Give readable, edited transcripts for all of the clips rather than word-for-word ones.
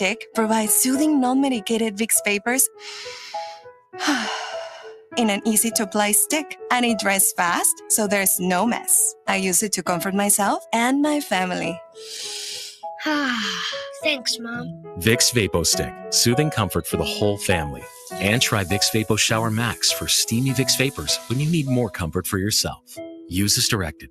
Stick provides soothing, non-medicated Vicks vapors in an easy-to-apply stick, and it dries fast, so there's no mess. I use it to comfort myself and my family. Thanks, Mom. Vicks VapoStick, soothing comfort for the whole family. And try Vicks Vapo Shower Max for steamy Vicks vapors when you need more comfort for yourself. Use as directed.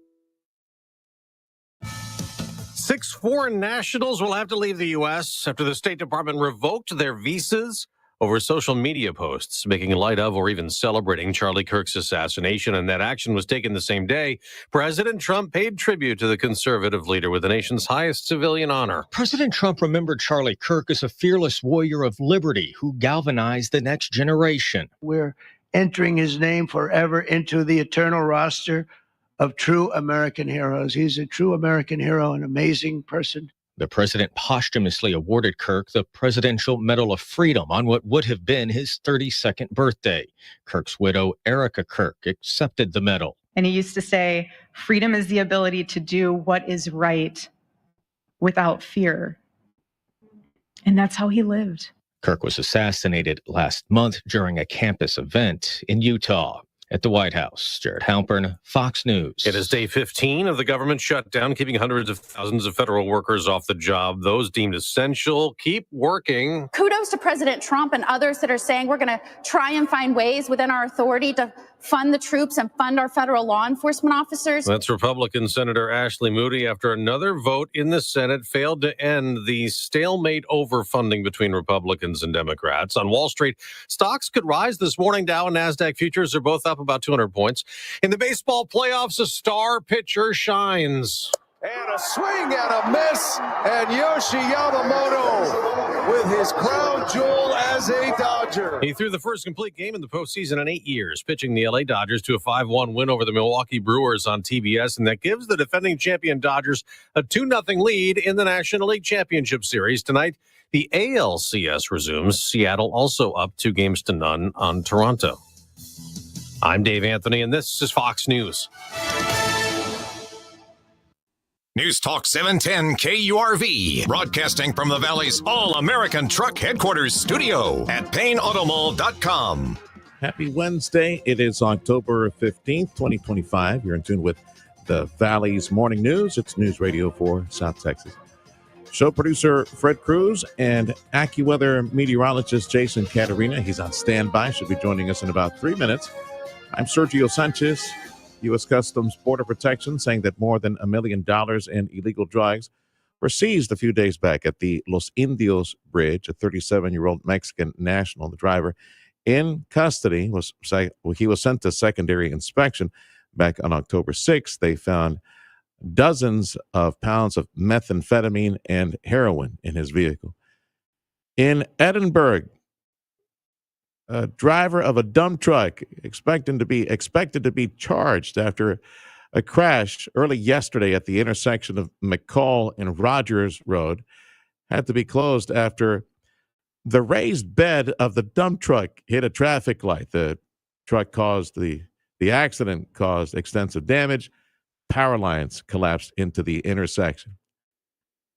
6 foreign nationals will have to leave the U.S. after the State Department revoked their visas over social media posts making light of or even celebrating Charlie Kirk's assassination, and that action was taken the same day President Trump paid tribute to the conservative leader with the nation's highest civilian honor. President Trump remembered Charlie Kirk as a fearless warrior of liberty who galvanized the next generation. We're entering his name forever into the eternal roster of true American heroes. He's a true American hero, an amazing person. The president posthumously awarded Kirk the Presidential Medal of Freedom on what would have been his 32nd birthday. Kirk's widow, Erica Kirk, accepted the medal. And he used to say, freedom is the ability to do what is right without fear. And that's how he lived. Kirk was assassinated last month during a campus event in Utah. At the White House, Jared Halpern, Fox News. It is day 15 of the government shutdown, keeping hundreds of thousands of federal workers off the job. Those deemed essential keep working. Kudos to President Trump and others that are saying we're going to try and find ways within our authority to fund the troops and fund our federal law enforcement officers. That's Republican Senator Ashley Moody after another vote in the Senate failed to end the stalemate over funding between Republicans and Democrats. On Wall Street, stocks could rise this morning. Dow and NASDAQ futures are both up about 200 points. In the baseball playoffs, a star pitcher shines. And a swing and a miss, and Yoshi Yamamoto with his crown jewel as a Dodger. He threw the first complete game in the postseason in 8 years, pitching the LA Dodgers to a 5-1 win over the Milwaukee Brewers on TBS, and that gives the defending champion Dodgers a 2-0 lead in the National League Championship Series. Tonight, the ALCS resumes. Seattle also up 2-0 on Toronto. I'm Dave Anthony, and this is Fox News. News Talk 710 KURV, broadcasting from the Valley's All-American Truck Headquarters studio at PayneAutomall.com. Happy Wednesday. It is October 15th, 2025. You're in tune with the Valley's Morning News. It's News Radio for South Texas. Show producer Fred Cruz and AccuWeather meteorologist Jason Caterina. He's on standby. Should be joining us in about 3 minutes. I'm Sergio Sanchez. U.S. Customs Border Protection saying that more than $1 million in illegal drugs were seized a few days back at the Los Indios Bridge. A 37-year-old Mexican national, the driver, in custody, he was sent to secondary inspection back on October 6th. They found dozens of pounds of methamphetamine and heroin in his vehicle. In Edinburgh, a driver of a dump truck expected to be charged after a crash early yesterday at the intersection of McCall and Rogers Road had to be closed after the raised bed of the dump truck hit a traffic light. The truck the accident caused extensive damage. Power lines collapsed into the intersection.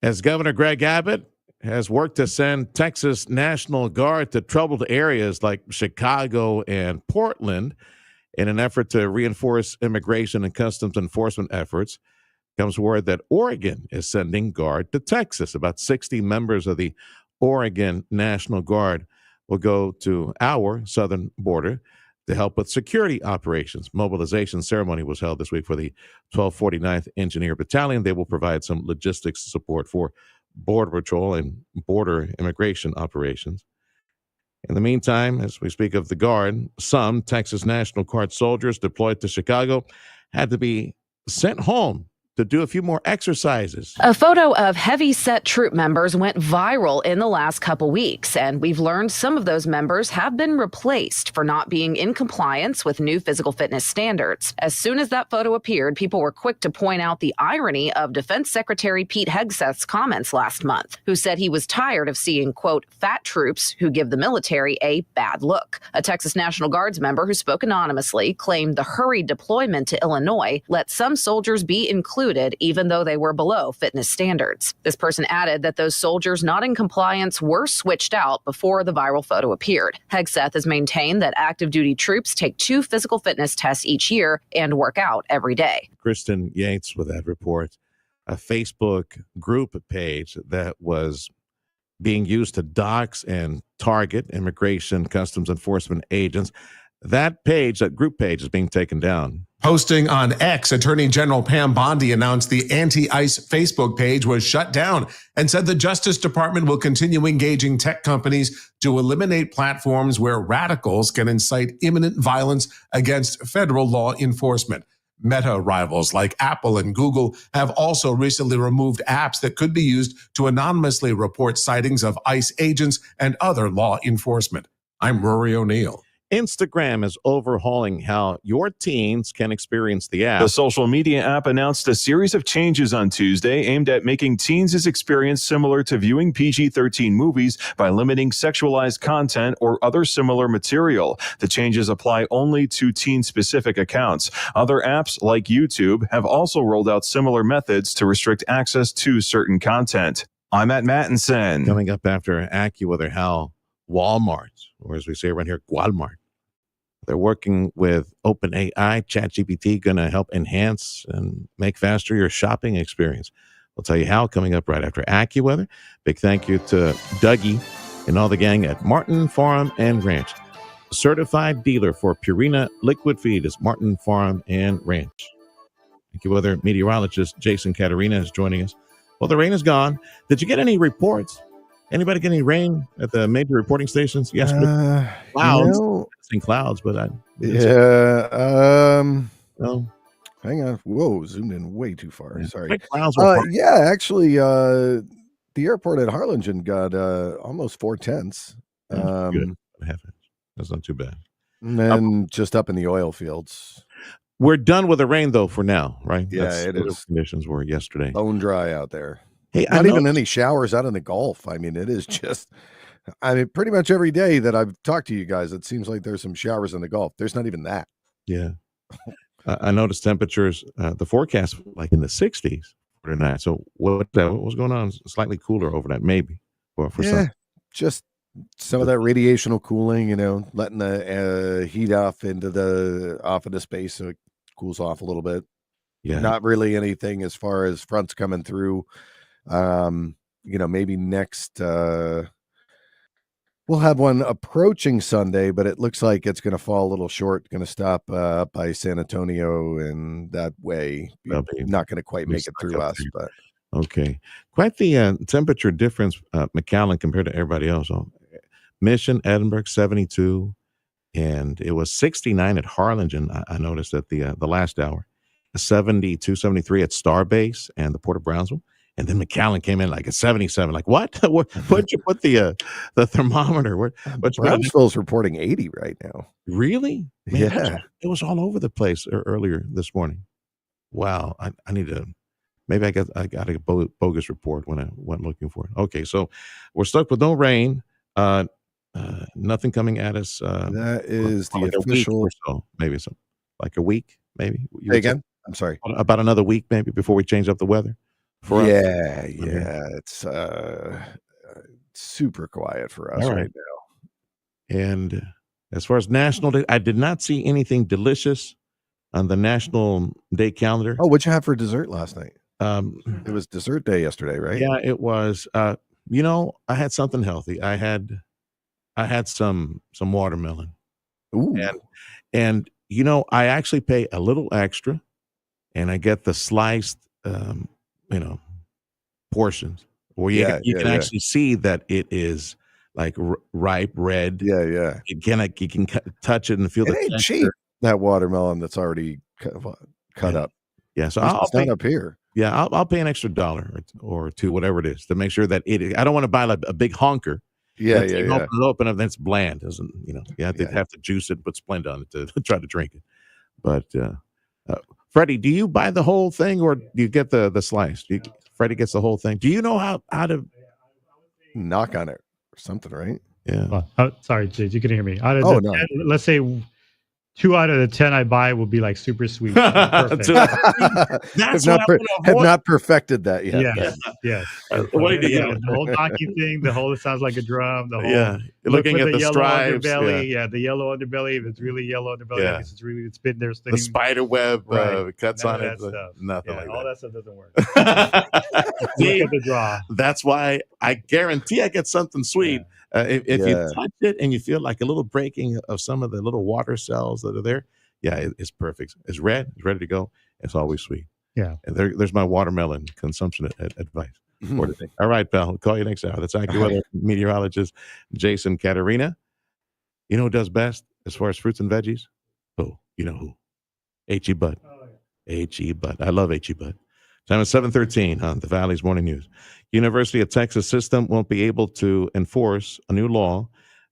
As Governor Greg Abbott has worked to send Texas National Guard to troubled areas like Chicago and Portland in an effort to reinforce immigration and customs enforcement efforts, comes word that Oregon is sending Guard to Texas. About 60 members of the Oregon National Guard will go to our southern border to help with security operations. Mobilization ceremony was held this week for the 1249th Engineer Battalion. They will provide some logistics support for Border Patrol and border immigration operations. In the meantime, as we speak of the Guard, some Texas National Guard soldiers deployed to Chicago had to be sent home to do a few more exercises. A photo of heavy-set troop members went viral in the last couple weeks, and we've learned some of those members have been replaced for not being in compliance with new physical fitness standards. As soon as that photo appeared, people were quick to point out the irony of Defense Secretary Pete Hegseth's comments last month, who said he was tired of seeing, quote, fat troops who give the military a bad look. A Texas National Guards member who spoke anonymously claimed the hurried deployment to Illinois let some soldiers be included included, even though they were below fitness standards. This person added that those soldiers not in compliance were switched out before the viral photo appeared. Hegseth has maintained that active duty troops take 2 physical fitness tests each year and work out every day. Kristen Yates with that report. A Facebook group page that was being used to dox and target immigration customs enforcement agents. That page, that group page, is being taken down. Posting on X, Attorney General Pam Bondi announced the anti-ICE Facebook page was shut down and said the Justice Department will continue engaging tech companies to eliminate platforms where radicals can incite imminent violence against federal law enforcement. Meta rivals like Apple and Google have also recently removed apps that could be used to anonymously report sightings of ICE agents and other law enforcement. I'm Rory O'Neill. Instagram is overhauling how your teens can experience the app. The social media app announced a series of changes on Tuesday aimed at making teens' experience similar to viewing PG-13 movies by limiting sexualized content or other similar material. The changes apply only to teen-specific accounts. Other apps, like YouTube, have also rolled out similar methods to restrict access to certain content. I'm Matt Mattinson. Coming up after AccuWeather, how Walmart, or as we say around here, Walmart, they're working with OpenAI, ChatGPT, going to help enhance and make faster your shopping experience. We'll tell you how coming up right after AccuWeather. Big thank you to Dougie and all the gang at Martin Farm and Ranch. Certified dealer for Purina liquid feed is Martin Farm and Ranch. AccuWeather meteorologist Jason Caterina is joining us. Well, the rain is gone. Did you get any reports? Anybody get any rain at the major reporting stations yesterday? Clouds. I've seen clouds, but no. Hang on. Whoa, zoomed in way too far. Yeah. Sorry. Clouds actually, the airport at Harlingen got almost 4/10. Good. That's not too bad. And then just up in the oil fields. We're done with the rain, though, for now, right? Yeah, it is. Conditions were yesterday. Bone dry out there. Hey, not even any showers out in the Gulf. I mean, it is just, pretty much every day that I've talked to you guys, it seems like there's some showers in the Gulf. There's not even that. Yeah. I noticed temperatures, the forecast, like in the 60s for tonight. So what was going on? Slightly cooler overnight, maybe. For some. Just some of that radiational cooling, letting the heat off of the space so it cools off a little bit. Yeah. Not really anything as far as fronts coming through. Maybe next we'll have one approaching Sunday, but it looks like it's going to fall a little short, going to stop by San Antonio, and that way not going to quite make it through us. But okay, quite the temperature difference, McAllen, compared to everybody else. Mission, Edinburgh 72, and it was 69 at Harlingen. I noticed at the last hour, 72, 73 at Starbase and the Port of Brownsville. And then McAllen came in like a 77. Like, what? Where'd you put the thermometer? Brownsville's reporting 80 right now. Really? Man, yeah. It was all over the place earlier this morning. Wow. I need to, maybe I got a bogus report when I went looking for it. Okay, so we're stuck with no rain. Nothing coming at us. That is the like official. Or so, maybe like a week, maybe. Say again? I'm sorry. About another week, maybe, before we change up the weather. It's super quiet for us right now. And as far as National Day, I did not see anything delicious on the National Day calendar. Oh, what'd you have for dessert last night? It was dessert day yesterday, right? Yeah, it was. I had something healthy. I had some watermelon. Ooh. And I actually pay a little extra, and I get the sliced portions where you can actually see that it is like ripe red. Yeah. You can touch it and feel the texture. Cheap, that watermelon that's already cut up. Yeah, so it's not up here. Yeah, I'll pay an extra $1 or $2, whatever it is, to make sure that I don't want to buy like a big honker. Yeah. Open up, then it's bland, doesn't you have to juice it, put Splenda on it to try to drink it. But Freddie, do you buy the whole thing or do you get the slice? Freddie gets the whole thing. Do you know how to knock on it or something, right? Yeah. Sorry, Jade, you can hear me. No. Let's say 2 out of the 10 I buy will be like super sweet. Perfect. That's have not perfected that yet. Yes. The whole donkey thing, it sounds like a drum. The whole you're looking at the yellow stripes. underbelly. The yellow underbelly. If it's really yellow underbelly, I guess it's been there. The spider web cuts None on of it. that stuff. Nothing like all that. that stuff doesn't work. Look at the draw. That's why I guarantee I get something sweet. If you touch it and you feel like a little breaking of some of the little water cells that are there, it's perfect. It's red. It's ready to go. It's always sweet. Yeah. And there's my watermelon consumption advice for today. All right, pal. We'll call you next hour. That's AccuWeather meteorologist Jason Caterina. You know who does best as far as fruits and veggies? Oh, you know who? H.E. Butt. H.E. Butt. I love H.E. Butt. Time is 7:13 on the Valley's Morning News. University of Texas system won't be able to enforce a new law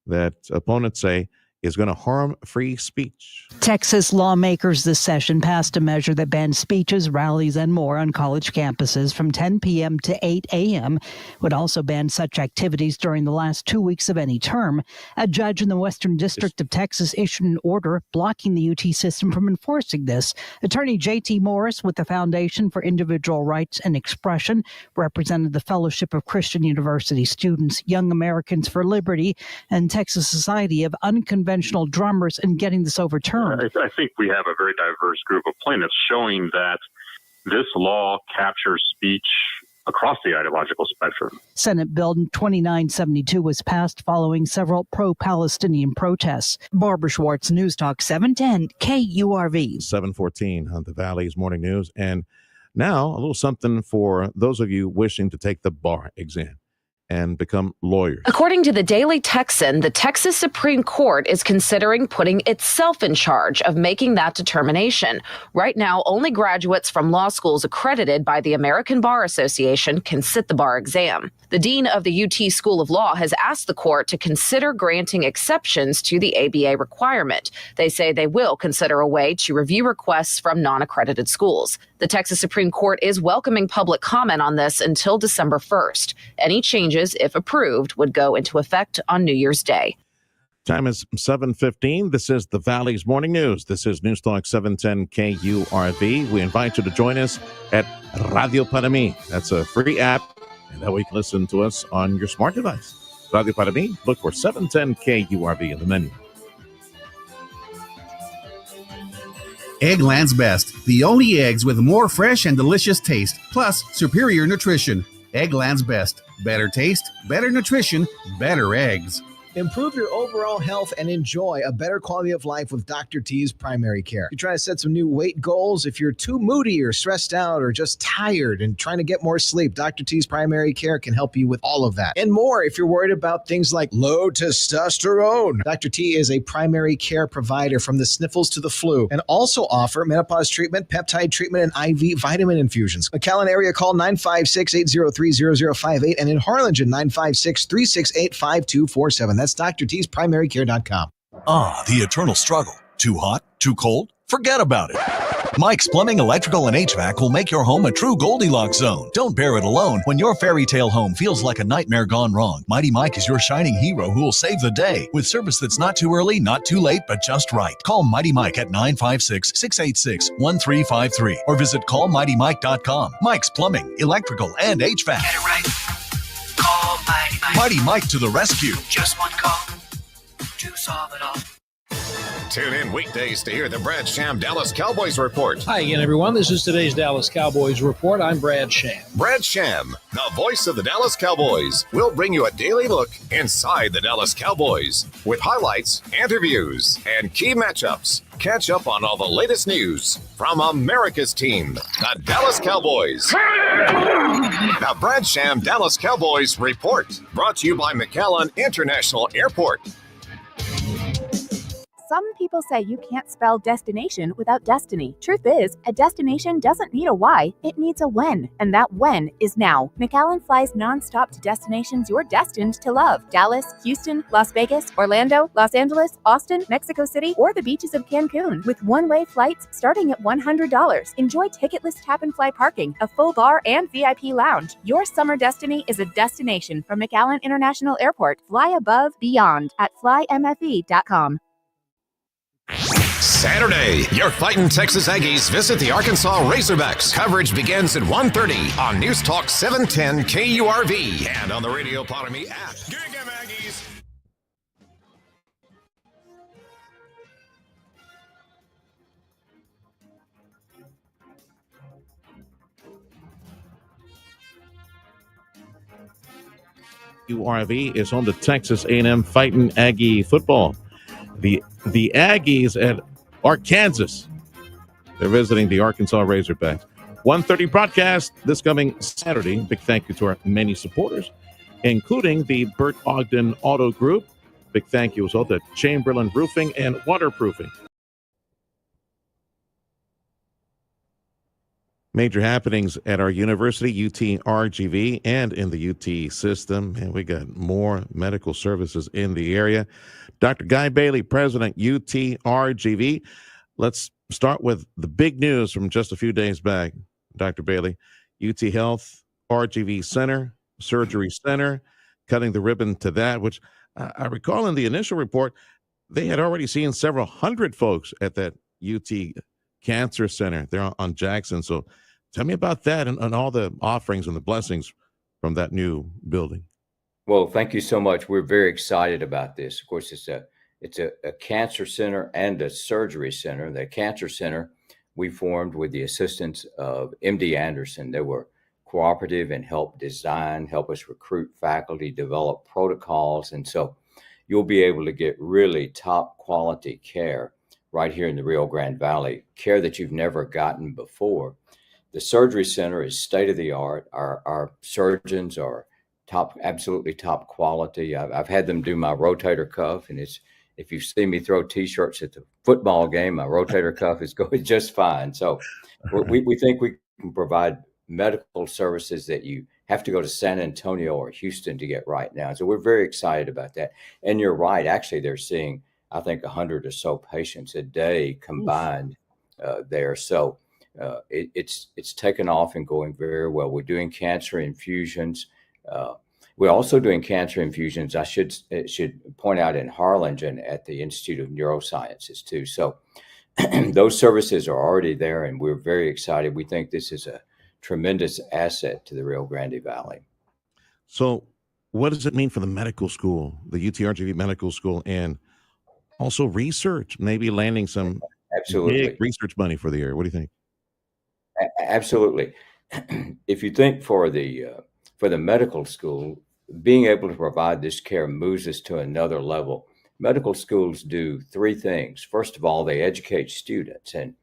that opponents say is going to harm free speech. Texas lawmakers this session passed a measure that bans speeches, rallies, and more on college campuses from 10 p.m. to 8 a.m. Would also ban such activities during the last 2 weeks of any term. A judge in the Western District of Texas issued an order blocking the UT system from enforcing this. Attorney J.T. Morris with the Foundation for Individual Rights and Expression represented the Fellowship of Christian University Students, Young Americans for Liberty, and Texas Society of Unconventional Drummers in getting this overturned. I think we have a very diverse group of plaintiffs showing that this law captures speech across the ideological spectrum. Senate Bill 2972 was passed following several pro-Palestinian protests. Barbara Schwartz, News Talk 710 KURV. 7:14 on the Valley's Morning News. And now a little something for those of you wishing to take the bar exam and become lawyers. According to the Daily Texan, the Texas Supreme Court is considering putting itself in charge of making that determination. Right now, only graduates from law schools accredited by the American Bar Association can sit the bar exam. The dean of the UT School of Law has asked the court to consider granting exceptions to the ABA requirement. They say they will consider a way to review requests from non-accredited schools. The Texas Supreme Court is welcoming public comment on this until December 1st. Any changes, if approved, would go into effect on New Year's Day. Time is 7:15. This is the Valley's Morning News. This is News Talk 710 KURV. We invite you to join us at Radio Para Mí. That's a free app, and that way you can listen to us on your smart device. Radio Para Mí, look for 710 KURV in the menu. Eggland's Best, the only eggs with more fresh and delicious taste, plus superior nutrition. Eggland's Best, better taste, better nutrition, better eggs. Improve your overall health and enjoy a better quality of life with Dr. T's Primary Care. You're trying to set some new weight goals. If you're too moody or stressed out or just tired and trying to get more sleep, Dr. T's Primary Care can help you with all of that. And more if you're worried about things like low testosterone. Dr. T is a primary care provider from the sniffles to the flu and also offer menopause treatment, peptide treatment, and IV vitamin infusions. McAllen area call 956-803-0058 and in Harlingen 956-368-5247. That's drt'sprimarycare.com. The eternal struggle. Too hot? Too cold? Forget about it. Mike's Plumbing, Electrical, and HVAC will make your home a true Goldilocks zone. Don't bear it alone when your fairy tale home feels like a nightmare gone wrong. Mighty Mike is your shining hero who will save the day with service that's not too early, not too late, but just right. Call Mighty Mike at 956-686-1353 or visit callmightymike.com. Mike's Plumbing, Electrical, and HVAC. Get it right. Call Mighty Mike. Mighty Mike to the rescue. Just one call to solve it all. Tune in weekdays to hear the Brad Sham Dallas Cowboys Report. Hi again, everyone. This is today's Dallas Cowboys Report. I'm Brad Sham. Brad Sham, the voice of the Dallas Cowboys, will bring you a daily look inside the Dallas Cowboys with highlights, interviews, and key matchups. Catch up on all the latest news from America's team, the Dallas Cowboys. The Brad Sham Dallas Cowboys Report, brought to you by McAllen International Airport. Some people say you can't spell destination without destiny. Truth is, a destination doesn't need a why, it needs a when. And that when is now. McAllen flies nonstop to destinations you're destined to love. Dallas, Houston, Las Vegas, Orlando, Los Angeles, Austin, Mexico City, or the beaches of Cancun. With one-way flights starting at $100. Enjoy ticketless tap-and-fly parking, a full bar, and VIP lounge. Your summer destiny is a destination from McAllen International Airport. Fly above, beyond at flymfe.com. Saturday, your fighting Texas Aggies visit the Arkansas Razorbacks. Coverage begins at 1:30 on News Talk 710 KURV and on the Radio Potami app. Gig 'em, Aggies! KURV is home to Texas A&M fighting Aggie football. The Aggies at Arkansas. They're visiting the Arkansas Razorbacks. 1:30 broadcast this coming Saturday. Big thank you to our many supporters, including the Burt Ogden Auto Group. Big thank you as well to Chamberlain Roofing and Waterproofing. Major happenings at our university, UT RGV, and in the UT system. And we got more medical services in the area. Dr. Guy Bailey, President, UT RGV. Let's start with the big news from just a few days back. Dr. Bailey, UT Health, RGV Center, Surgery Center, cutting the ribbon to that, which I recall in the initial report, they had already seen several hundred folks at that UT Cancer Center there on Jackson. So tell me about that and all the offerings and the blessings from that new building. Well, thank you so much. We're very excited about this. Of course, it's a cancer center and a surgery center. The cancer center we formed with the assistance of MD Anderson. They were cooperative and helped us recruit faculty, develop protocols. And so you'll be able to get really top quality care right here in the Rio Grande Valley, care that you've never gotten before. The surgery center is state of the art. Our surgeons are absolutely top quality. I've had them do my rotator cuff, and if you see me throw T-shirts at the football game, my rotator cuff is going just fine. So we think we can provide medical services that you have to go to San Antonio or Houston to get right now. So we're very excited about that. And you're right. Actually, they're seeing, I think, 100 or so patients a day combined there. So it's taken off and going very well. We're doing cancer infusions. We're also doing cancer infusions, I should point out, in Harlingen at the Institute of Neurosciences too. So those services are already there, and we're very excited. We think this is a tremendous asset to the Rio Grande Valley. So what does it mean for the medical school, the UTRGV Medical School, and also research, maybe landing some big research money for the area? What do you think? Absolutely. If you think for the medical school, being able to provide this care moves us to another level. Medical schools do three things. First of all, they educate students, and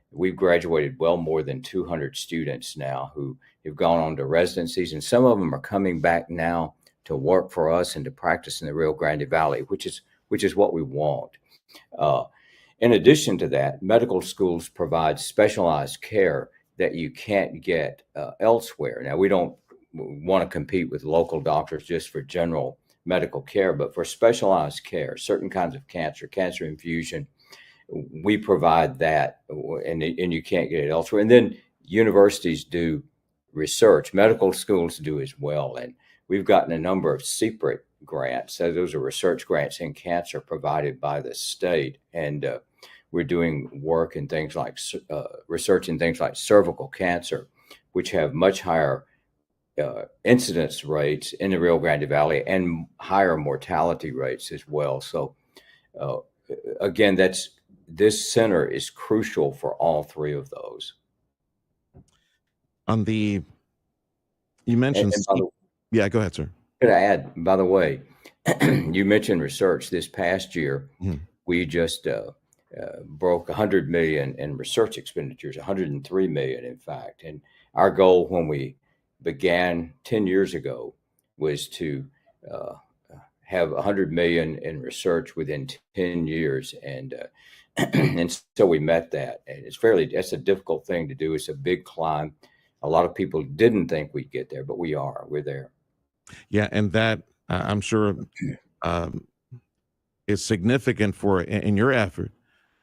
we've graduated well more than 200 students now who have gone on to residencies, and some of them are coming back now to work for us and to practice in the Rio Grande Valley, which is what we want. In addition to that, medical schools provide specialized care that you can't get elsewhere. Now, we don't want to compete with local doctors just for general medical care, but for specialized care, certain kinds of cancer infusion, we provide that, and you can't get it elsewhere. And then universities do research, medical schools do as well. And we've gotten a number of CPRIT grants. So those are research grants in cancer provided by the state. And we're doing work in things like research in things like cervical cancer, which have much higher incidence rates in the Rio Grande Valley and higher mortality rates as well. So again, this center is crucial for all three of those. You mentioned, yeah, go ahead, sir. Could I add, by the way, you mentioned research. This past year, we just broke 100 million in research expenditures, 103 million, in fact. And our goal when we began 10 years ago was to have 100 million in research within 10 years. And so we met that. And that's a difficult thing to do. It's a big climb. A lot of people didn't think we'd get there, but we're there. Yeah. And that I'm sure is significant in your effort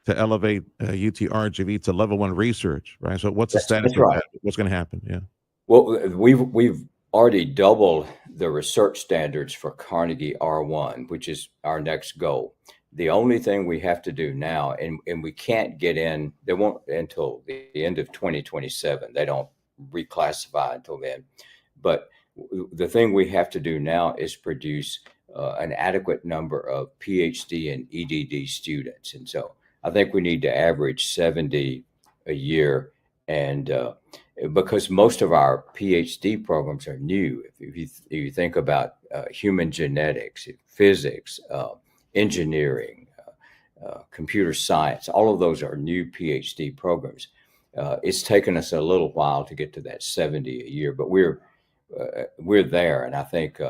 to elevate UTRGV to level 1 research, right? So what's the status of that? What's going to happen? Yeah. Well, we've already doubled the research standards for Carnegie R1, which is our next goal. The only thing we have to do now, and we can't get in, they won't until the end of 2027. They don't reclassify until then. But the thing we have to do now is produce an adequate number of PhD and EDD students. And so I think we need to average 70 a year. And because most of our PhD programs are new, if you think about human genetics, physics, engineering, computer science, all of those are new PhD programs. It's taken us a little while to get to that 70 a year, but we're there. And I think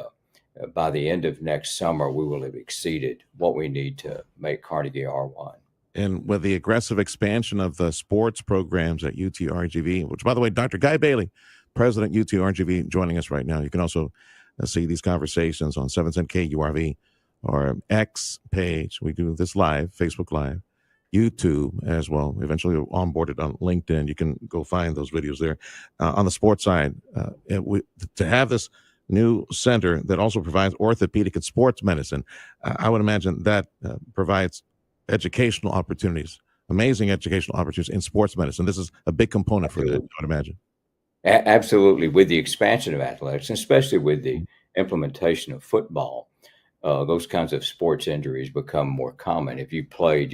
by the end of next summer, we will have exceeded what we need to make Carnegie R1. And with the aggressive expansion of the sports programs at UT-RGV, which, by the way, Dr. Guy Bailey, President UT-RGV, joining us right now. You can also see these conversations on 710 KURV or X page. We do this live, Facebook Live, YouTube as well. Eventually onboarded on LinkedIn. You can go find those videos there. On the sports side, to have this new center that also provides orthopedic and sports medicine, I would imagine that provides educational opportunities, amazing educational opportunities in sports medicine. This is a big component for that, I would imagine. Absolutely. With the expansion of athletics, and especially with the implementation of football, those kinds of sports injuries become more common. If you played,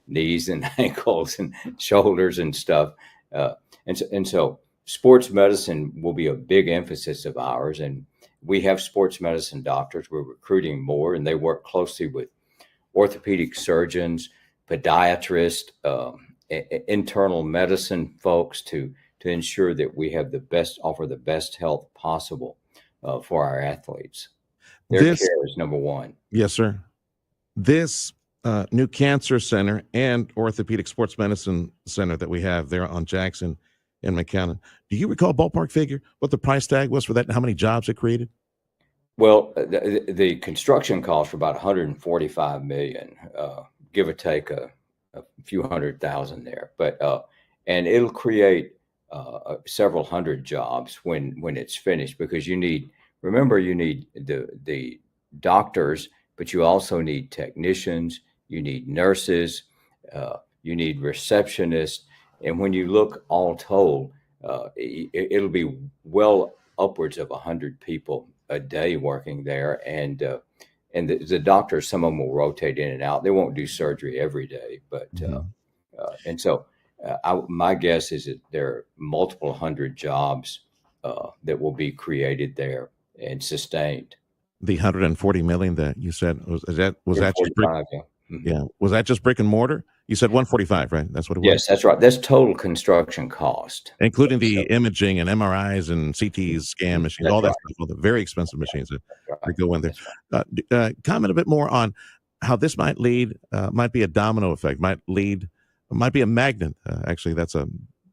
knees and ankles and shoulders and stuff. And so sports medicine will be a big emphasis of ours. And we have sports medicine doctors. We're recruiting more, and they work closely with orthopedic surgeons, podiatrists, internal medicine folks to ensure that we have offer the best health possible for our athletes. Their care is number one. Yes, sir. This new cancer center and orthopedic sports medicine center that we have there on Jackson and McAllen, do you recall ballpark figure what the price tag was for that and how many jobs it created? Well, the construction costs were about 145 million, give or take a few $100,000 there. But and it'll create several hundred jobs when it's finished, because you need the doctors, but you also need technicians, you need nurses, you need receptionists, and when you look all told, it'll be well upwards of 100 people a day working there, and the doctors, some of them will rotate in and out. They won't do surgery every day, but and so my guess is that there are multiple hundred jobs that will be created there and sustained. The 140 million that you said was that just brick? Yeah. Mm-hmm. Yeah, was that just brick and mortar? You said 145, right? That's what it was. Yes, that's right. That's total construction cost, including the imaging and MRIs and CTs, scan machines, all that stuff. All the very expensive machines that go in there. Comment a bit more on how this might be a domino effect, might be a magnet. Actually, that's a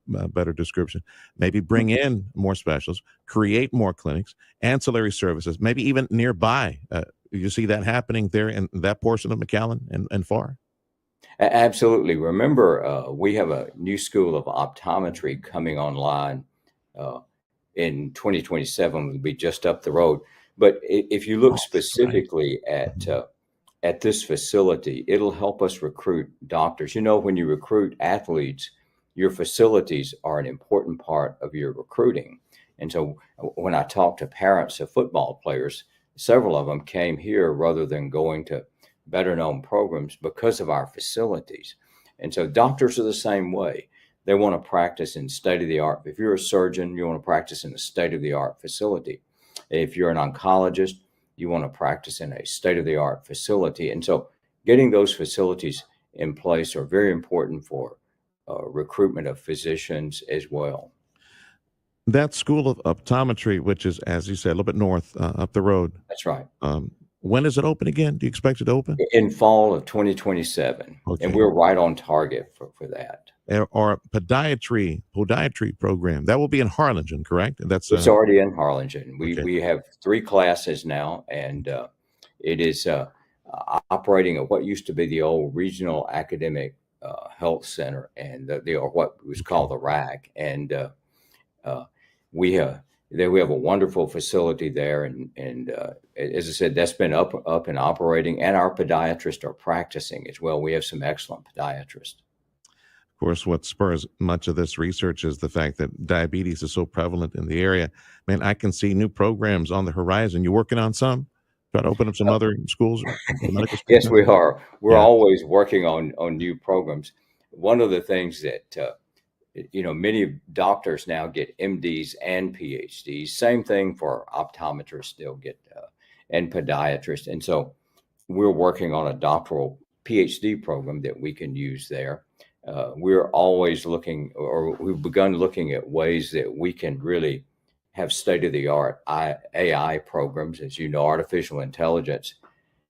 better description. Maybe bring in more specialists, create more clinics, ancillary services, maybe even nearby. You see that happening there in that portion of McAllen and far? Absolutely. Remember, we have a new school of optometry coming online in 2027. Will be just up the road. But if you look specifically at this facility, it'll help us recruit doctors. When you recruit athletes, your facilities are an important part of your recruiting. And so when I talk to parents of football players, several of them came here rather than going to better known programs because of our facilities. And so doctors are the same way. They want to practice in state-of-the-art. If you're a surgeon, you want to practice in a state-of-the-art facility. If you're an oncologist, you want to practice in a state-of-the-art facility. And so getting those facilities in place are very important for recruitment of physicians as well. That school of optometry, which is, as you said, a little bit north up the road. That's right. When is it open again? Do you expect it to open? In fall of 2027. Okay. And we're right on target for that. Or podiatry program. That will be in Harlingen, correct? It's already in Harlingen. We have 3 classes now, and it is operating at what used to be the old Regional Academic Health Center, and what was called the RAC. And we there we have a wonderful facility there, and as I said, that's been up and operating, and our podiatrists are practicing as well. We have some excellent podiatrists. Of course, what spurs much of this research is the fact that diabetes is so prevalent in the area. Man, I can see new programs on the horizon. You working on some? Try to open up some other schools, medical schools? Yes, we are. We're Yeah. always working on new programs. One of the things that many doctors now get MDs and PhDs. Same thing for optometrists; they'll get and podiatrists. And so we're working on a doctoral PhD program that we can use there. We're always looking, or we've begun looking at ways that we can really have state-of-the-art AI programs. As you know, artificial intelligence,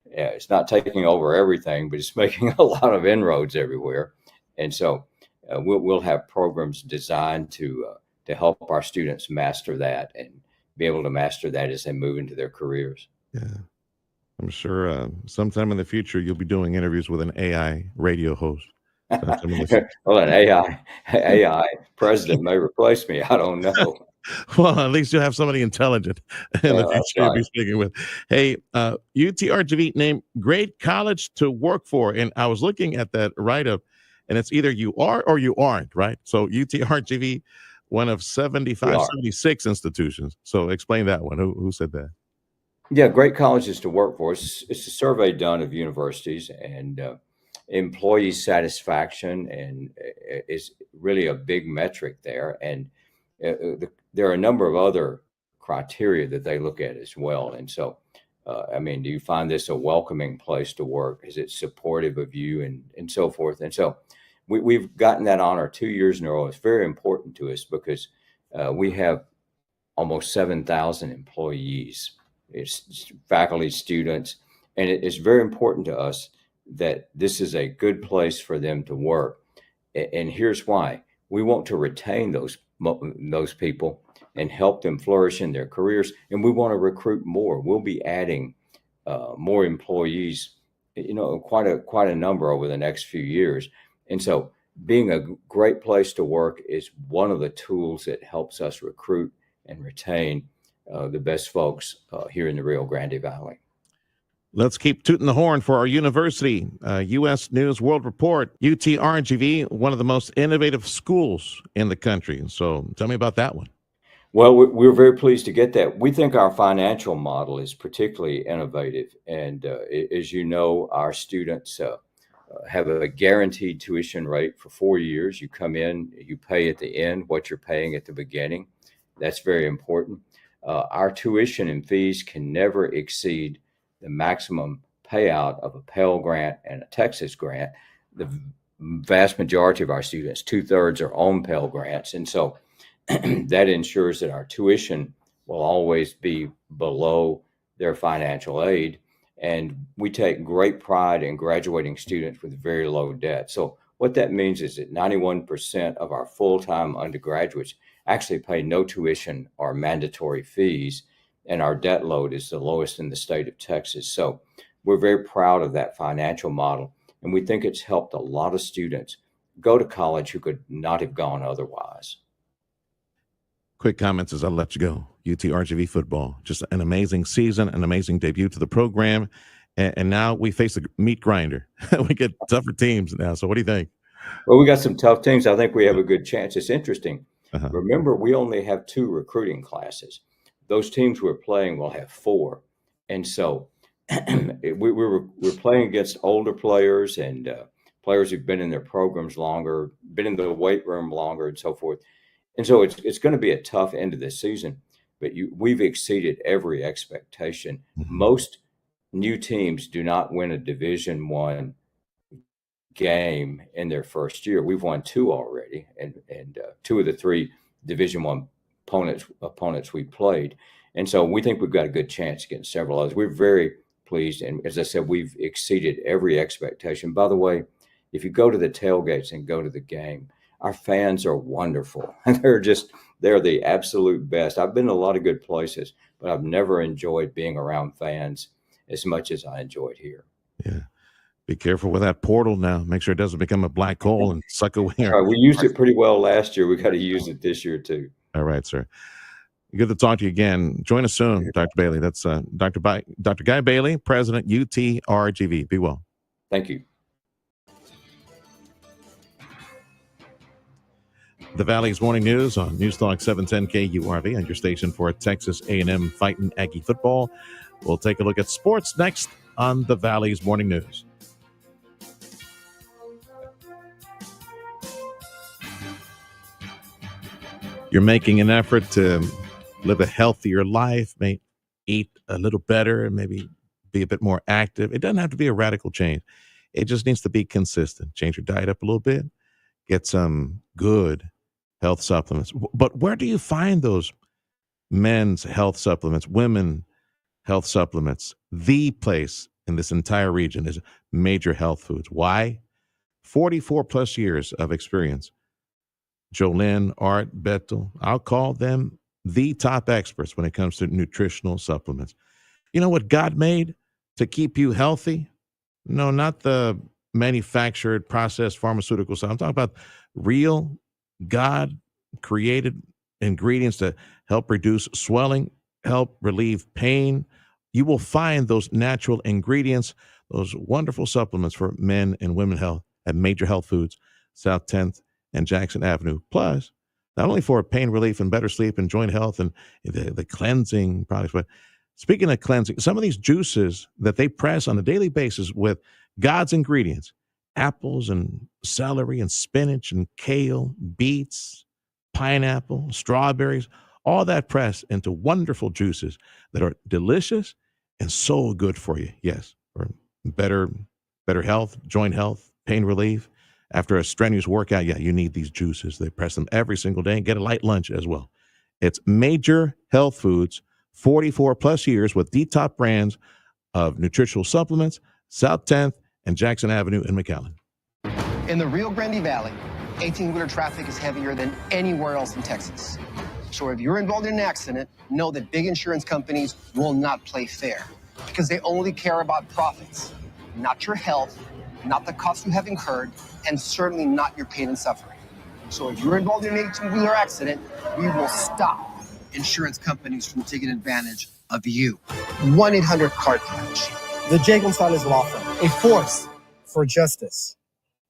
it's not taking over everything, but it's making a lot of inroads everywhere. And so we'll have programs designed to help our students master that and be able to master that as they move into their careers. Yeah. I'm sure sometime in the future you'll be doing interviews with an AI radio host. Well, an AI president may replace me. I don't know. Well, at least you'll have somebody intelligent in the That's future you'll be right. speaking with. Hey, UTRGV named great college to work for. And I was looking at that write-up, and it's either you are or you aren't, right? So UTRGV, one of 75, 76 institutions. So explain that one. Who said that? Yeah, great colleges to work for. It's a survey done of universities, and employee satisfaction and is really a big metric there. And there are a number of other criteria that they look at as well. And so, I mean, do you find this a welcoming place to work? Is it supportive of you and so forth? And so we've gotten that honor 2 years in a row. It's very important to us because we have almost 7,000 employees. It's faculty, students, and it is very important to us that this is a good place for them to work. And here's why. We want to retain those people and help them flourish in their careers, and we want to recruit more. We'll be adding more employees, quite a number over the next few years. And so being a great place to work is one of the tools that helps us recruit and retain the best folks here in the Rio Grande Valley. Let's keep tooting the horn for our university. U.S. News World Report, UTRGV, one of the most innovative schools in the country. So tell me about that one. Well, we're very pleased to get that. We think our financial model is particularly innovative. And as you know, our students have a guaranteed tuition rate for 4 years. You come in, you pay at the end what you're paying at the beginning. That's very important. Our tuition and fees can never exceed the maximum payout of a Pell Grant and a Texas grant. The vast majority of our students, 2/3, are on Pell Grants. And so that ensures that our tuition will always be below their financial aid. And we take great pride in graduating students with very low debt. So what that means is that 91% of our full-time undergraduates actually pay no tuition or mandatory fees, and our debt load is the lowest in the state of Texas. So we're very proud of that financial model, and we think it's helped a lot of students go to college who could not have gone otherwise. Quick comments as I let you go. UTRGV football, just an amazing season, an amazing debut to the program, and now we face a meat grinder. We get tougher teams now. So what do you think? Well, we got some tough teams. I think we have a good chance. It's interesting. Remember, we only have 2 recruiting classes. Those teams we're playing will have 4. And so we're playing against older players and players who've been in their programs longer, been in the weight room longer, and so forth. And so it's going to be a tough end of this season, but we've exceeded every expectation. Most new teams do not win a Division I game in their first year. We've won 2 already, and 2 of the 3 Division I opponents we played. And so we think we've got a good chance against several others. We're very pleased. And as I said, we've exceeded every expectation. By the way, if you go to the tailgates and go to the game, our fans are wonderful. They're the absolute best. I've been to a lot of good places, but I've never enjoyed being around fans as much as I enjoyed here. Yeah. Be careful with that portal now. Make sure it doesn't become a black hole and suck away. We used it pretty well last year. We got to use it this year too. All right, sir. Good to talk to you again. Join us soon, Dr. Bailey. That's Dr. Guy Bailey, President, UTRGV. Be well. Thank you. The Valley's Morning News on News Talk 710 KURV on your station for Texas A&M fighting Aggie football. We'll take a look at sports next on the Valley's Morning News. You're making an effort to live a healthier life, may eat a little better, and maybe be a bit more active. It doesn't have to be a radical change. It just needs to be consistent. Change your diet up a little bit. Get some good health supplements. But where do you find those men's health supplements, women health supplements? The place in this entire region is Major Health Foods. Why? 44 plus years of experience. Jolene, Art, Beto, I'll call them the top experts when it comes to nutritional supplements. You know what God made to keep you healthy? No, not the manufactured, processed pharmaceutical stuff. I'm talking about real God-created ingredients to help reduce swelling, help relieve pain. You will find those natural ingredients, those wonderful supplements for men and women health at Major Health Foods, South 10th and Jackson Avenue. Plus, not only for pain relief and better sleep and joint health and the cleansing products, but speaking of cleansing, some of these juices that they press on a daily basis with God's ingredients, apples and celery and spinach and kale, beets, pineapple, strawberries, all that pressed into wonderful juices that are delicious and so good for you. Yes, for better health, joint health, pain relief. After a strenuous workout, you need these juices. They press them every single day and get a light lunch as well. It's Major Health Foods, 44 plus years with the top brands of nutritional supplements, South 10th and Jackson Avenue in McAllen. In the Rio Grande Valley, 18-wheeler traffic is heavier than anywhere else in Texas. So if you're involved in an accident, know that big insurance companies will not play fair because they only care about profits, not your health, not the costs you have incurred, and certainly not your pain and suffering. So if you're involved in an 18-wheeler accident, we will stop insurance companies from taking advantage of you. 1-800-CAR-CATCH. The J. Gonzalez Law Firm, a force for justice.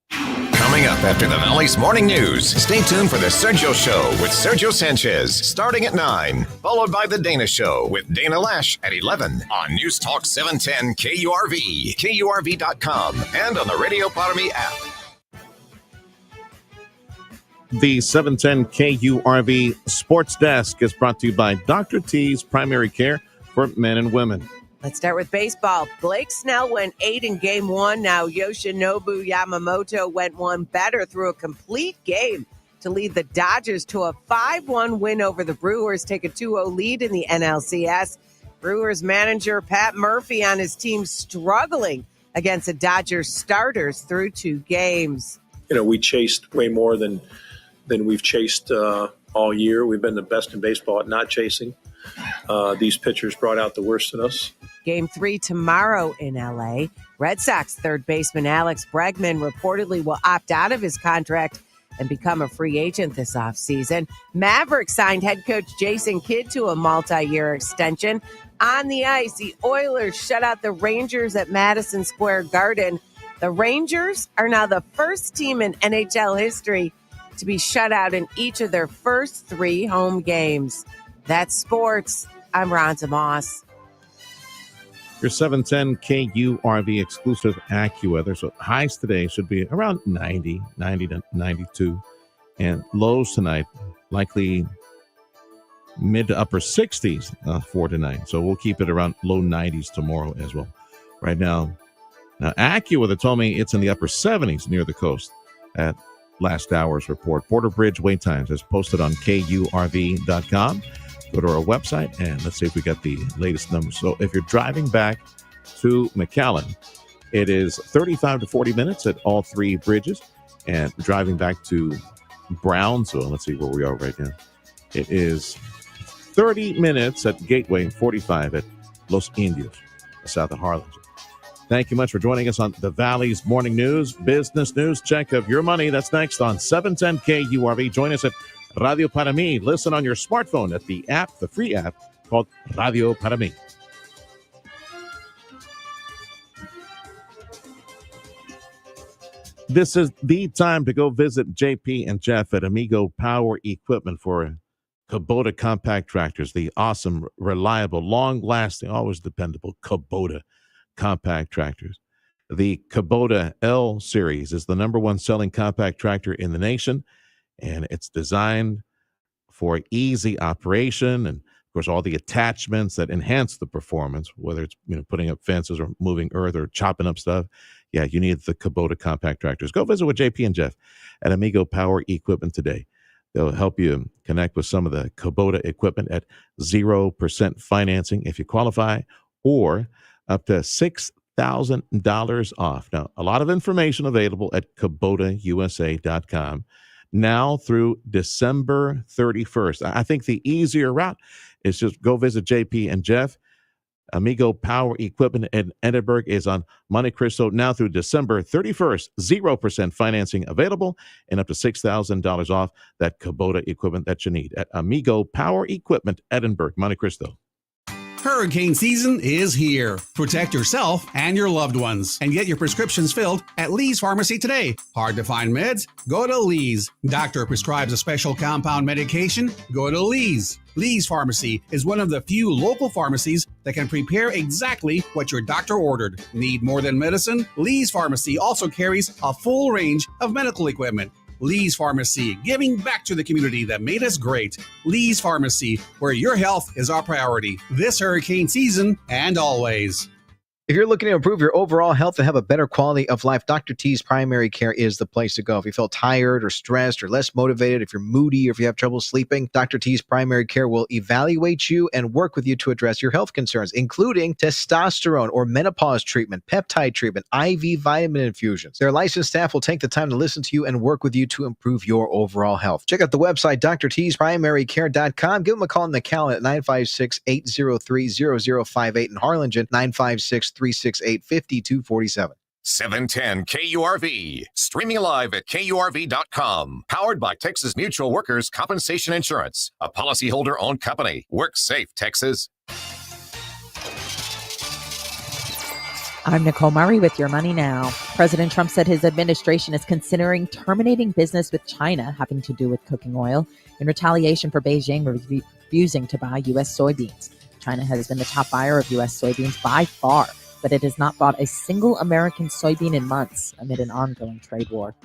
Coming up after the Valley's Morning News, stay tuned for the Sergio Show with Sergio Sanchez, starting at 9, followed by the Dana Show with Dana Lash at 11 on News Talk 710 KURV, KURV.com, and on the Radio Potami app. The 710 KURV Sports Desk is brought to you by Dr. T's Primary Care for Men and Women. Let's start with baseball. Blake Snell went 8 in game 1. Now Yoshinobu Yamamoto went 1 better through a complete game to lead the Dodgers to a 5-1 win over the Brewers, take a 2-0 lead in the NLCS. Brewers manager Pat Murphy on his team struggling against the Dodgers starters through 2 games. You know, we chased way more than we've chased all year. We've been the best in baseball at not chasing. These pitchers brought out the worst in us. Game 3 tomorrow in L.A. Red Sox third baseman Alex Bregman reportedly will opt out of his contract and become a free agent this offseason. Mavericks signed head coach Jason Kidd to a multi-year extension. On the ice, the Oilers shut out the Rangers at Madison Square Garden. The Rangers are now the first team in NHL history to be shut out in each of their first 3 home games. That's sports. I'm Ronza Moss. Your 710 KURV exclusive AccuWeather. So highs today should be around 90 to 92. And lows tonight, likely mid to upper 60s for tonight. So we'll keep it around low 90s tomorrow as well. Right now AccuWeather told me it's in the upper 70s near the coast at last hour's report. Porter Bridge wait times is posted on KURV.com. Go to our website and let's see if we got the latest numbers. So if you're driving back to McAllen, it is 35 to 40 minutes at all 3 bridges. And driving back to Brownsville, let's see where we are right now. It is 30 minutes at Gateway and 45 at Los Indios, south of Harlingen. Thank you much for joining us on the Valley's Morning News, business news check of your money. That's next on 710 KURV. Join us at Radio Para Mi. Listen on your smartphone at the app, the free app called Radio Para Mi. This is the time to go visit JP and Jeff at Amigo Power Equipment for Kubota compact tractors, the awesome, reliable, long-lasting, always dependable Kubota compact tractors. The Kubota L Series is the number one selling compact tractor in the nation, and it's designed for easy operation and, of course, all the attachments that enhance the performance, whether it's putting up fences or moving earth or chopping up stuff. Yeah, you need the Kubota compact tractors. Go visit with JP and Jeff at Amigo Power Equipment today. They'll help you connect with some of the Kubota equipment at 0% financing if you qualify, or up to $6,000 off. Now, a lot of information available at KubotaUSA.com now through December 31st. I think the easier route is just go visit JP and Jeff. Amigo Power Equipment in Edinburgh is on Monte Cristo now through December 31st. 0% financing available and up to $6,000 off that Kubota equipment that you need at Amigo Power Equipment, Edinburgh, Monte Cristo. Hurricane season is here. Protect yourself and your loved ones and get your prescriptions filled at Lee's Pharmacy today. Hard to find meds? Go to Lee's. Doctor prescribes a special compound medication? Go to Lee's. Lee's Pharmacy is one of the few local pharmacies that can prepare exactly what your doctor ordered. Need more than medicine? Lee's Pharmacy also carries a full range of medical equipment. Lee's Pharmacy, giving back to the community that made us great. Lee's Pharmacy, where your health is our priority this hurricane season and always. If you're looking to improve your overall health and have a better quality of life, Dr. T's Primary Care is the place to go. If you feel tired or stressed or less motivated, if you're moody or if you have trouble sleeping, Dr. T's Primary Care will evaluate you and work with you to address your health concerns, including testosterone or menopause treatment, peptide treatment, IV vitamin infusions. Their licensed staff will take the time to listen to you and work with you to improve your overall health. Check out the website, drtsprimarycare.com. Give them a call in the Cal at 956-803-0058 in Harlingen, 956-368-5247. 710 KURV. Streaming live at KURV.com. Powered by Texas Mutual Workers Compensation Insurance. A policyholder-owned company. Work safe, Texas. I'm Nicole Murray with Your Money Now. President Trump said his administration is considering terminating business with China having to do with cooking oil in retaliation for Beijing refusing to buy U.S. soybeans. China has been the top buyer of U.S. soybeans by far, but it has not bought a single American soybean in months amid an ongoing trade war.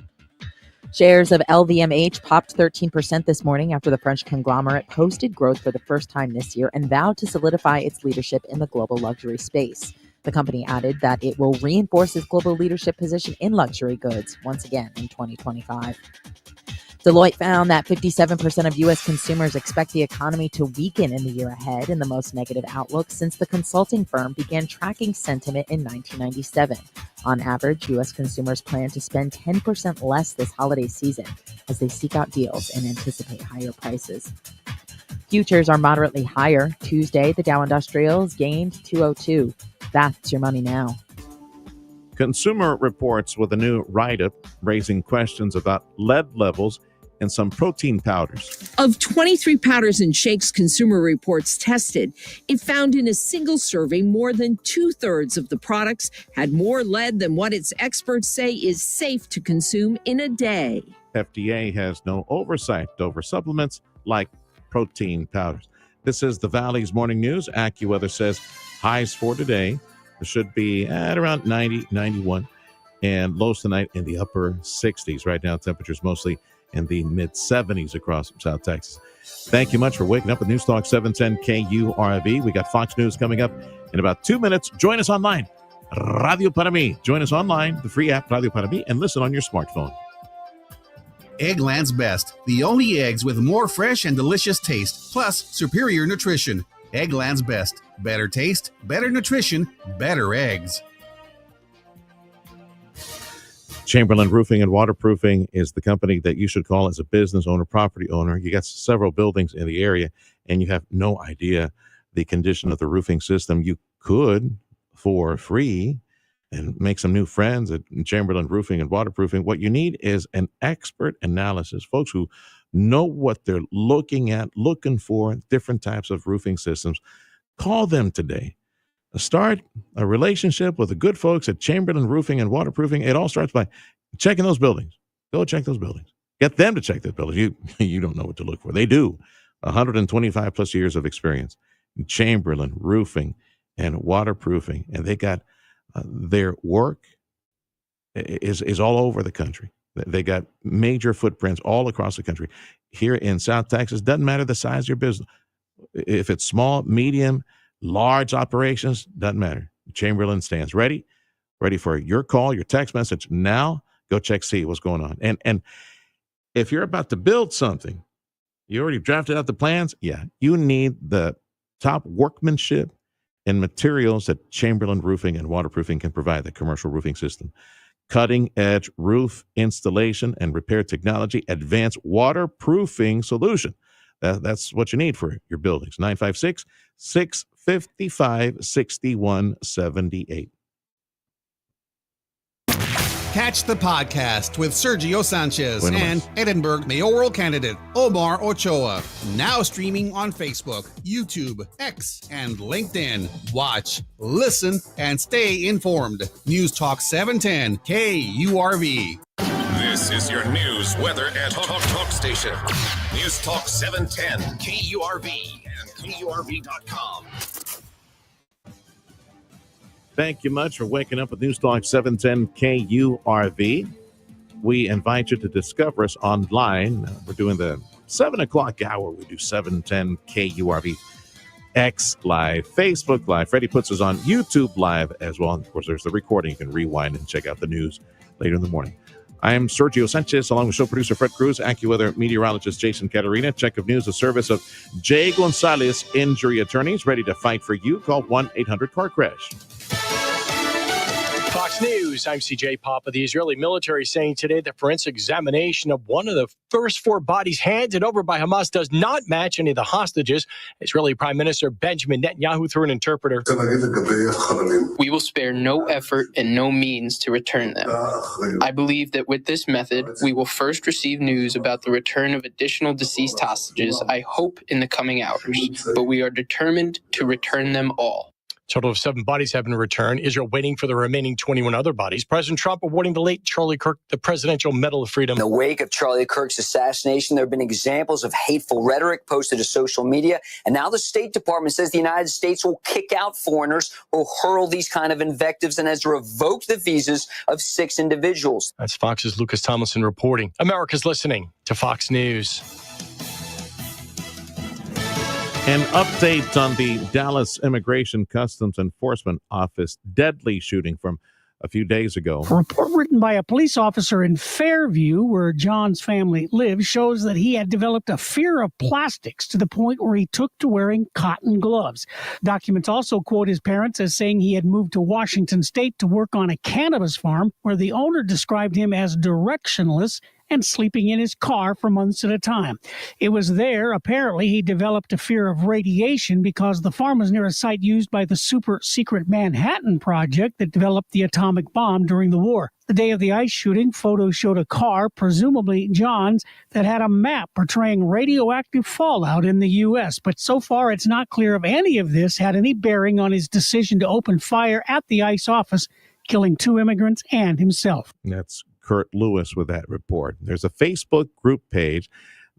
Shares of LVMH popped 13% this morning after the French conglomerate posted growth for the first time this year and vowed to solidify its leadership in the global luxury space. The company added that it will reinforce its global leadership position in luxury goods once again in 2025. Deloitte found that 57% of U.S. consumers expect the economy to weaken in the year ahead, in the most negative outlook since the consulting firm began tracking sentiment in 1997. On average, U.S. consumers plan to spend 10% less this holiday season as they seek out deals and anticipate higher prices. Futures are moderately higher. Tuesday, the Dow Industrials gained 202. That's Your Money Now. Consumer Reports with a new write-up raising questions about lead levels in some protein powders. Of 23 powders and shakes Consumer Reports tested, it found in a single serving more than 2/3 of the products had more lead than what its experts say is safe to consume in a day. FDA has no oversight over supplements like protein powders. This is the Valley's Morning News. AccuWeather says highs for today should be at around 90, 91, and lows tonight in the upper 60s. Right now, temperatures mostly in the mid-70s across South Texas. Thank you much for waking up with News Talk 710 KURV. We got Fox News coming up in about 2 minutes. Join us online, Radio Para Mi. Join us online, the free app Radio Para Mi, and listen on your smartphone. Eggland's Best, the only eggs with more fresh and delicious taste, plus superior nutrition. Eggland's Best, better taste, better nutrition, better eggs. Chamberlain Roofing and Waterproofing is the company that you should call as a business owner, property owner. You got several buildings in the area and you have no idea the condition of the roofing system. You could, for free, and make some new friends at Chamberlain Roofing and Waterproofing. What you need is an expert analysis, folks who know what they're looking for, different types of roofing systems. Call them today. Start a relationship with the good folks at Chamberlain Roofing and Waterproofing. It all starts by checking those buildings. Go check those buildings. Get them to check those buildings. You don't know what to look for. They do. 125 plus years of experience. Chamberlain Roofing and Waterproofing. And they got their work is all over the country. They got major footprints all across the country. Here in South Texas, doesn't matter the size of your business. If it's small, medium, large operations, doesn't matter. Chamberlain stands ready for your call, your text message. Now, go check, see what's going on. And if you're about to build something, you already drafted out the plans. Yeah, you need the top workmanship and materials that Chamberlain Roofing and Waterproofing can provide, the commercial roofing system. Cutting edge roof installation and repair technology, advanced waterproofing solution. That's what you need for your buildings. 956-655-6178. Catch the podcast with Sergio Sanchez and Edinburgh mayoral candidate Omar Ochoa. Now streaming on Facebook, YouTube, X, and LinkedIn. Watch, listen, and stay informed. News Talk 710 KURV. This is your news, weather, and talk station. News Talk 710 KURV and KURV.com. Thank you much for waking up with News Talk 710 KURV. We invite you to discover us online. We're doing the 7 o'clock hour. We do 710 KURV. X Live, Facebook Live. Freddie puts us on YouTube Live as well. And of course, there's the recording. You can rewind and check out the news later in the morning. I am Sergio Sanchez, along with show producer Fred Cruz, AccuWeather meteorologist Jason Caterina. Check of news, the service of Jay Gonzalez, injury attorneys, ready to fight for you. Call 1-800-CAR-CRASH. Fox News, I'm CJ Papa. The Israeli military saying today that forensic examination of one of the first 4 bodies handed over by Hamas does not match any of the hostages. Israeli Prime Minister Benjamin Netanyahu through an interpreter. We will spare no effort and no means to return them. I believe that with this method, we will first receive news about the return of additional deceased hostages, I hope in the coming hours, but we are determined to return them all. Total of 7 bodies have been returned. Israel waiting for the remaining 21 other bodies. President Trump awarding the late Charlie Kirk the Presidential Medal of Freedom. In the wake of Charlie Kirk's assassination, there have been examples of hateful rhetoric posted to social media. And now the State Department says the United States will kick out foreigners who hurl these kind of invectives and has revoked the visas of 6 individuals. That's Fox's Lucas Tomlinson reporting. America's listening to Fox News. An update on the Dallas Immigration Customs Enforcement Office deadly shooting from a few days ago. A report written by a police officer in Fairview, where John's family lives, shows that he had developed a fear of plastics to the point where he took to wearing cotton gloves. Documents also quote his parents as saying he had moved to Washington State to work on a cannabis farm where the owner described him as directionless and sleeping in his car for months at a time. It was there, apparently, he developed a fear of radiation because the farm was near a site used by the super-secret Manhattan Project that developed the atomic bomb during the war. The day of the ICE shooting, photos showed a car, presumably John's, that had a map portraying radioactive fallout in the U.S. But so far, it's not clear if any of this had any bearing on his decision to open fire at the ICE office, killing 2 immigrants and himself. That's Kurt Lewis with that report. There's a Facebook group page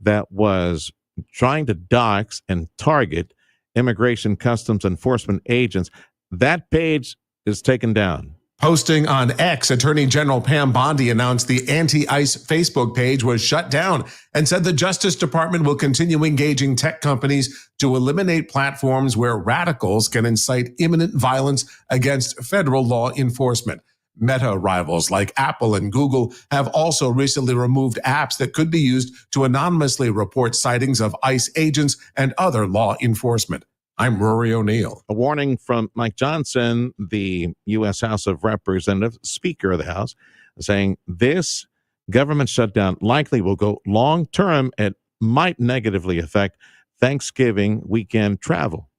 that was trying to dox and target immigration customs enforcement agents. That page is taken down. Posting on X, Attorney General Pam Bondi announced the anti-ICE Facebook page was shut down and said the Justice Department will continue engaging tech companies to eliminate platforms where radicals can incite imminent violence against federal law enforcement. Meta rivals like Apple and Google have also recently removed apps that could be used to anonymously report sightings of ICE agents and other law enforcement. I'm Rory O'Neill. A warning from Mike Johnson, the U.S. House of Representatives, Speaker of the House, saying this government shutdown likely will go long-term. It might negatively affect Thanksgiving weekend travel.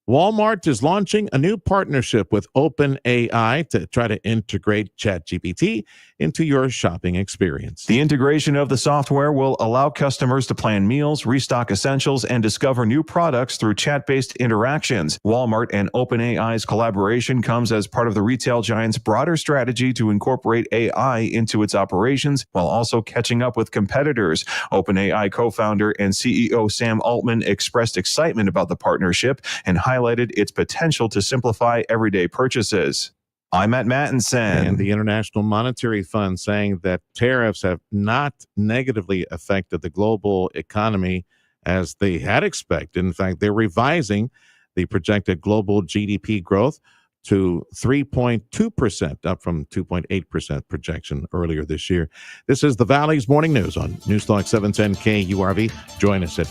Walmart is launching a new partnership with OpenAI to try to integrate ChatGPT into your shopping experience. The integration of the software will allow customers to plan meals, restock essentials, and discover new products through chat-based interactions. Walmart and OpenAI's collaboration comes as part of the retail giant's broader strategy to incorporate AI into its operations while also catching up with competitors. OpenAI co-founder and CEO Sam Altman expressed excitement about the partnership and highlighted its potential to simplify everyday purchases. I'm Matt Mattinson. And the International Monetary Fund saying that tariffs have not negatively affected the global economy as they had expected. In fact, they're revising the projected global GDP growth to 3.2%, up from 2.8% projection earlier this year. This is the Valley's Morning News on Newstalk 710 KURV. Join us at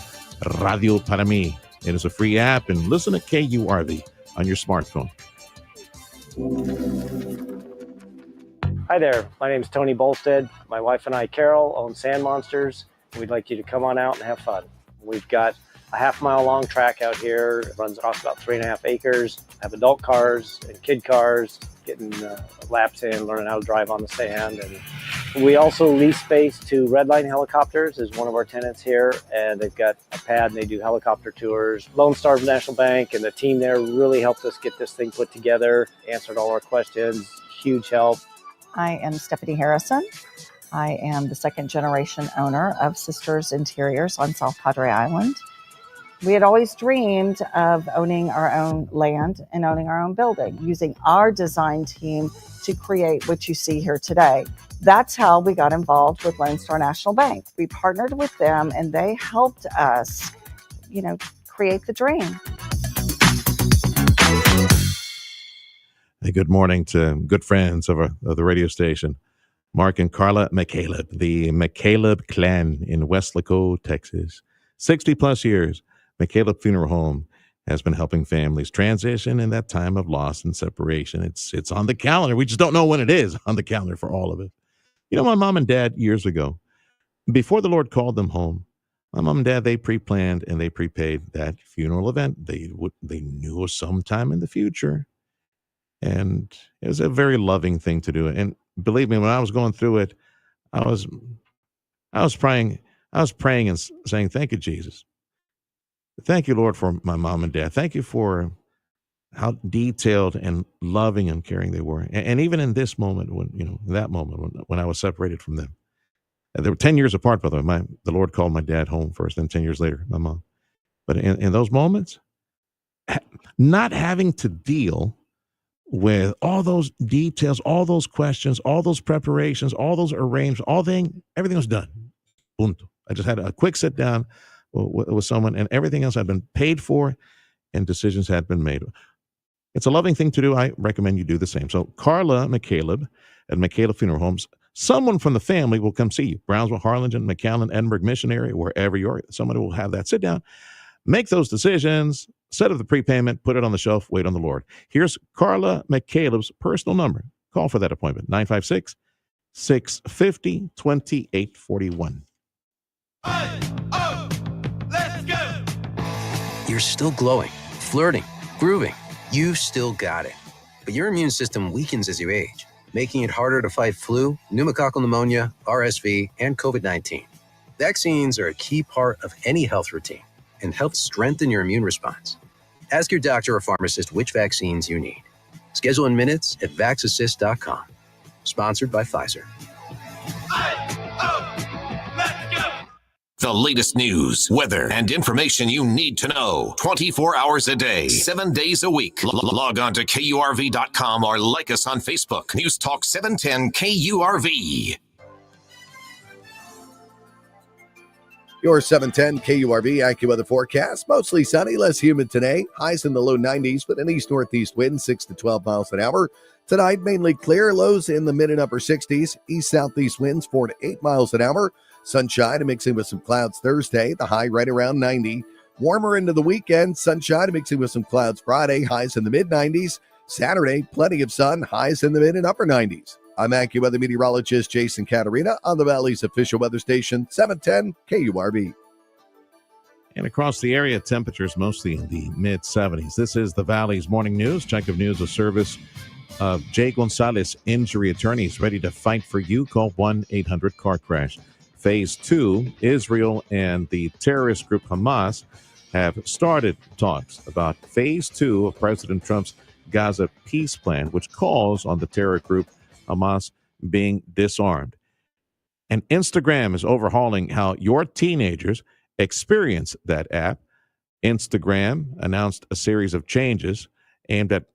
Radio Para Mí. It is a free app, and listen to KURV on your smartphone. Hi there, my name is Tony Bolstead. My wife and I, Carol, own Sand Monsters. We'd like you to come on out and have fun. We've got a half-mile long track out here. It runs across about 3.5 acres. Have adult cars and kid cars, getting laps in, learning how to drive on the sand. And we also lease space to Redline Helicopters is one of our tenants here, and they've got a pad and they do helicopter tours. Lone Star National Bank and the team there really helped us get this thing put together, answered all our questions, huge help. I am Stephanie Harrison. I am the second generation owner of Sisters Interiors on South Padre Island. We had always dreamed of owning our own land and owning our own building, using our design team to create what you see here today. That's how we got involved with Lone Star National Bank. We partnered with them and they helped us, create the dream. Hey, good morning to good friends of the radio station, Mark and Carla McCaleb, the McCaleb clan in Weslaco, Texas. 60 plus years. McCaleb Funeral Home has been helping families transition in that time of loss and separation. It's on the calendar. We just don't know when it is on the calendar for all of it. My mom and dad years ago, before the Lord called them home, my mom and dad, they pre-planned and they prepaid that funeral event. They knew of sometime in the future. And it was a very loving thing to do. And believe me, when I was going through it, I was praying and saying, thank you, Jesus. Thank you, Lord, for my mom and dad. Thank you for how detailed and loving and caring they were. And even in this moment, when I was separated from them, and they were 10 years apart, by the way. The Lord called my dad home first, and 10 years later, my mom. But in those moments, not having to deal with all those details, all those questions, all those preparations, all those arrangements, everything was done. Punto. I just had a quick sit down with someone, and everything else had been paid for and decisions had been made. It's a loving thing to do. I recommend you do the same. So Carla McCaleb at McCaleb Funeral Homes, someone from the family will come see you. Brownsville, Harlingen, McAllen, Edinburgh Mission area, wherever you are, somebody will have that sit down, make those decisions, set up the prepayment, put it on the shelf, wait on the Lord. Here's Carla McCaleb's personal number. Call for that appointment, 956-650-2841. You're still glowing, flirting, grooving. You've still got it. But your immune system weakens as you age, making it harder to fight flu, pneumococcal pneumonia, RSV, and COVID-19. Vaccines are a key part of any health routine and help strengthen your immune response. Ask your doctor or pharmacist which vaccines you need. Schedule in minutes at vaxassist.com. Sponsored by Pfizer. The latest news, weather, and information you need to know 24 hours a day, 7 days a week. Log on to KURV.com or like us on Facebook. News Talk 710 KURV. Your 710 KURV AccuWeather forecast. Mostly sunny, less humid today. Highs in the low 90s, but an east-northeast wind, 6 to 12 miles an hour. Tonight, mainly clear. Lows in the mid and upper 60s. East-southeast winds, 4 to 8 miles an hour. Sunshine mixing with some clouds Thursday. The high right around 90. Warmer into the weekend. Sunshine mixing with some clouds Friday. Highs in the mid-90s. Saturday, plenty of sun. Highs in the mid and upper 90s. I'm AccuWeather meteorologist Jason Caterina on the Valley's official weather station, 710 KURV. And across the area, temperatures mostly in the mid-70s. This is the Valley's Morning News. Check of news, a service of Jay Gonzalez, injury attorneys, ready to fight for you. Call 1-800-CAR-CRASH. Phase 2, Israel and the terrorist group Hamas have started talks about Phase 2 of President Trump's Gaza peace plan, which calls on the terror group Hamas being disarmed. And Instagram is overhauling how your teenagers experience that app. Instagram announced a series of changes aimed at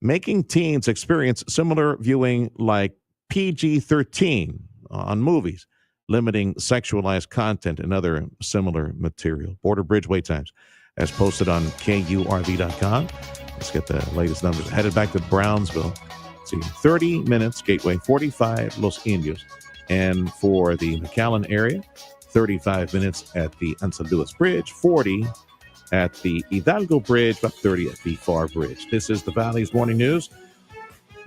making teens experience similar viewing like PG-13 on movies, limiting sexualized content and other similar material. Border Bridge wait times as posted on KURV.com. Let's get the latest numbers. Headed back to Brownsville. See, 30 minutes, Gateway, 45 Los Indios. And for the McAllen area, 35 minutes at the San Luis Bridge, 40 at the Hidalgo Bridge, about 30 at the Far Bridge. This is the Valley's Morning News.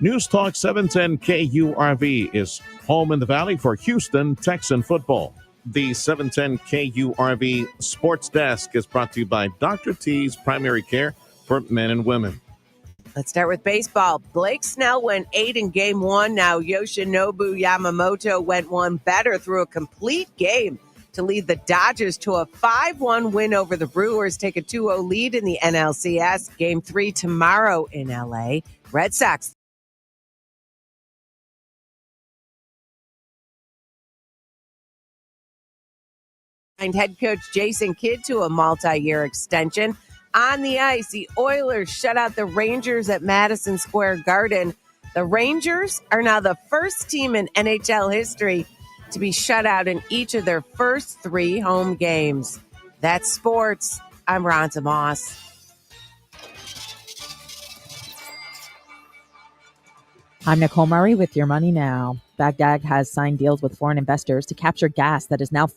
News Talk 710 KURV is home in the Valley for Houston Texan football. The 710 KURV Sports Desk is brought to you by Dr. T's Primary Care for Men and Women. Let's start with baseball. Blake Snell went 8 in game 1. Now Yoshinobu Yamamoto went 1 better through a complete game to lead the Dodgers to a 5-1 win over the Brewers, take a 2-0 lead in the NLCS. Game 3 tomorrow in LA. Red Sox signed head coach Jason Kidd to a multi-year extension. On the ice, the Oilers shut out the Rangers at Madison Square Garden. The Rangers are now the first team in NHL history to be shut out in each of their first 3 home games. That's sports. I'm Ronza Moss. I'm Nicole Murray with Your Money Now. Baghdad has signed deals with foreign investors to capture gas that is now